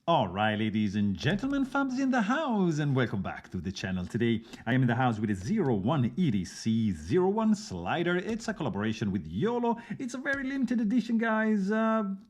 Alright, ladies and gentlemen, Fabs in the house, and welcome back to the channel. Today, I am in the house with a 01 EDC 01 Slider. It's a collaboration with Yolo. It's a very limited edition, guys.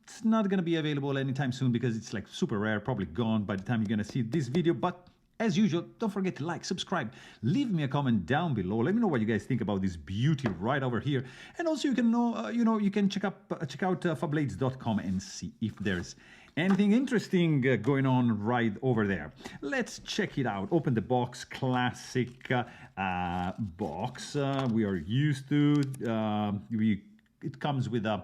It's not gonna be available anytime soon because it's like super rare, probably gone by the time you're gonna see this video, but as usual, don't forget to like, subscribe, leave me a comment down below. Let me know what you guys think about this beauty right over here. And also, you can know, you can check out Fablades.com and see if there's anything interesting going on right over there. Let's check it out. Open the box, classic box we are used to. It comes with a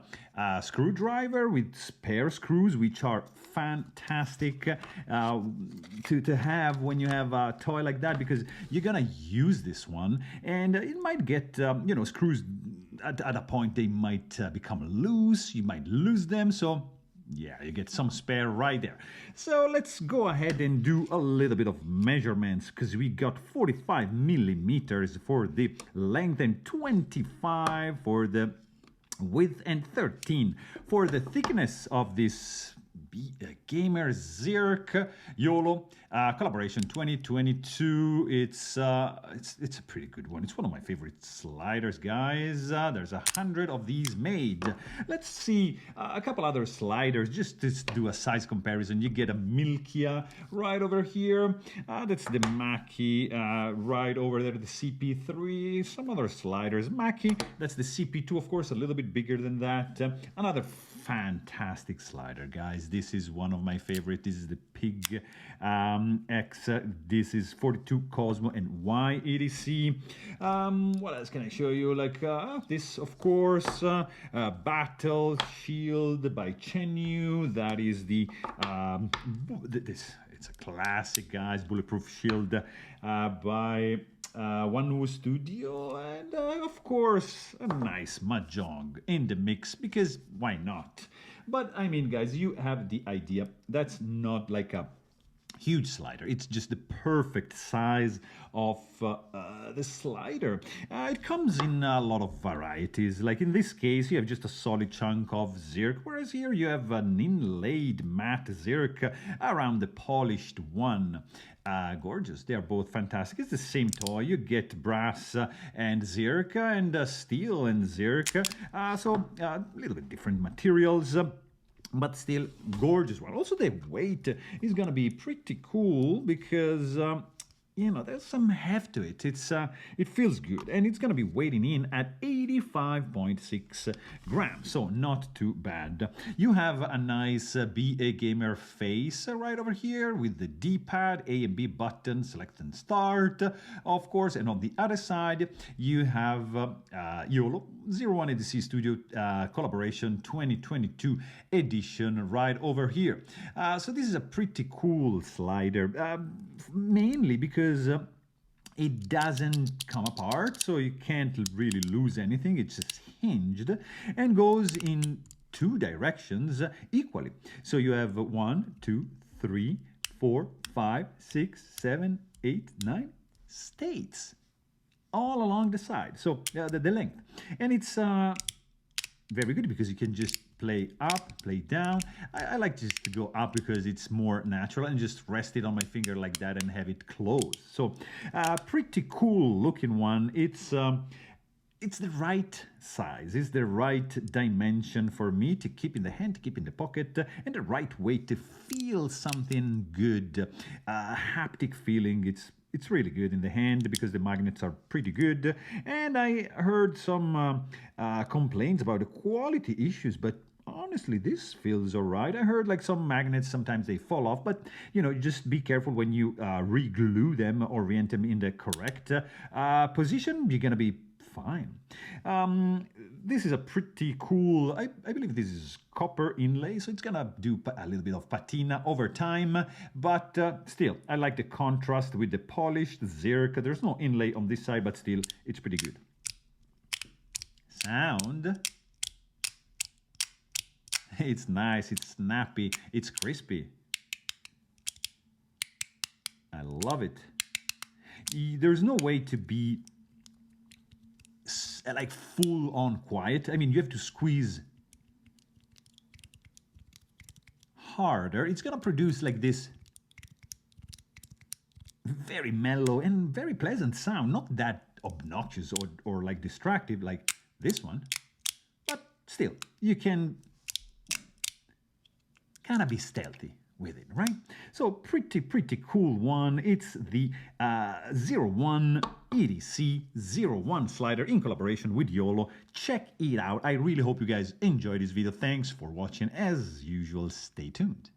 screwdriver with spare screws, which are fantastic to have when you have a toy like that, because you're gonna use this one, and it might get screws at a point they might become loose. You might lose them, so yeah, you get some spare right there. So let's go ahead and do a little bit of measurements, because we got 45 millimeters for the length and 25 for the width and 13 for the thickness of this Gamer Zirk Yolo collaboration 2022. It's a pretty good one. It's one of my favorite sliders, guys. There's 100 of these made. Let's see a couple other sliders just to do a size comparison. You get a Milkia right over here. That's the Maki right over there, the CP3. Some other sliders. Maki, that's the CP2, of course, a little bit bigger than that. Another fantastic slider, guys. This is one of my favorite. This is the Pig X. This is 42 Cosmo and Y EDC. What else can I show you? Like this, of course, Battle Shield by Chenyu. That is the this. It's a classic, guys. Bulletproof Shield by One Studio, and of course a nice mahjong in the mix, because why not? But I mean, guys, you have the idea. That's not like a huge slider. It's just the perfect size of the slider. It comes in a lot of varieties. Like in this case, you have just a solid chunk of Zirk, whereas here you have an inlaid matte Zirk around the polished one. Gorgeous. They are both fantastic. It's the same toy. You get brass and Zirk, and steel and Zirk. So a little bit different materials. But still gorgeous one. Also, the weight is gonna be pretty cool, because there's some heft to it. It feels good, and it's gonna be weighing in at 85.6 grams, so not too bad. You have a nice BA Gamer face right over here with the D-pad, A and B button, select and start, of course. And on the other side, you have Yolo 01 EDC Studio collaboration 2022 edition right over here. So this is a pretty cool slider, mainly because it doesn't come apart, so you can't really lose anything. It's just hinged and goes in two directions equally. So you have 1, 2, 3, 4, 5, 6, 7, 8, 9 states all along the side. So the length, and it's very good because you can just play up, play down. I like just to go up because it's more natural, and just rest it on my finger like that and have it closed. So pretty cool looking one. It's the right size, it's the right dimension for me to keep in the hand, to keep in the pocket, and the right way to feel something good, haptic feeling. It's really good in the hand because the magnets are pretty good. And I heard some complaints about the quality issues, but honestly, this feels all right. I heard like some magnets, sometimes they fall off, but just be careful when you re-glue them, orient them in the correct position. You're gonna be fine. This is a pretty cool, I believe this is copper inlay, so it's gonna do a little bit of patina over time, but still, I like the contrast with the polished Zirk. There's no inlay on this side, but still, it's pretty good. Sound. It's nice, it's snappy, it's crispy. I love it. There's no way to be like full on quiet. I mean, you have to squeeze harder, it's gonna produce like this very mellow and very pleasant sound, not that obnoxious or like distractive like this one, but still, you can kind of be stealthy with it, right? So pretty cool one. It's the 01 EDC 01 slider in collaboration with Yolo. Check it out. I really hope you guys enjoyed this video. Thanks for watching. As usual, stay tuned.